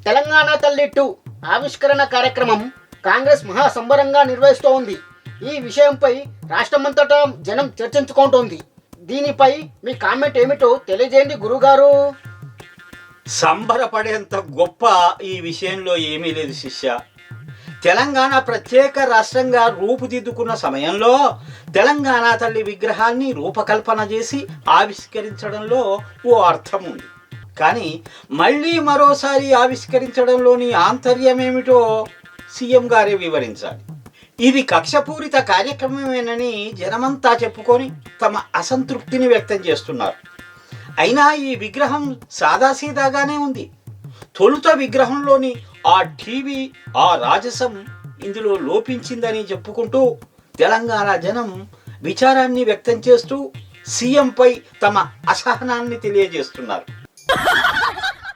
తెలంగాణ తల్లి 2 ఆవిష్కరణ కార్యక్రమం కాంగ్రెస్ మహాసంబరంగా నిర్వహిస్తోంది. ఈ విషయంపై రాష్ట్రమంతటా జనం చర్చించుకుంటోంది. దీనిపై మీ కామెంట్ ఏమిటో తెలియజేయండి గురుగారు. సంబరపడేంత గొప్ప ఈ విషయంలో ఏమీ లేదు శిష్య. తెలంగాణ ప్రత్యేక రాష్ట్రంగా రూపుదిద్దుకున్న సమయంలో తెలంగాణ తల్లి విగ్రహాన్ని రూపకల్పన చేసి ఆవిష్కరించడంలో ఓ అర్థం ఉంది. కానీ మళ్ళీ మరోసారి ఆవిష్కరించడంలోని ఆంతర్యమేమిటో సీఎం గారే వివరించాలి. ఇది కక్షపూరిత కార్యక్రమమేనని జనమంతా చెప్పుకొని తమ అసంతృప్తిని వ్యక్తం చేస్తున్నారు. అయినా ఈ విగ్రహం సాదాసీదాగానే ఉంది. తొలుత విగ్రహంలోని ఆ టీవీ, ఆ రాజసం ఇందులో లోపించిందని చెప్పుకుంటూ తెలంగాణ జనం విచారాన్ని వ్యక్తం చేస్తూ సీఎంపై తమ అసహనాన్ని తెలియజేస్తున్నారు.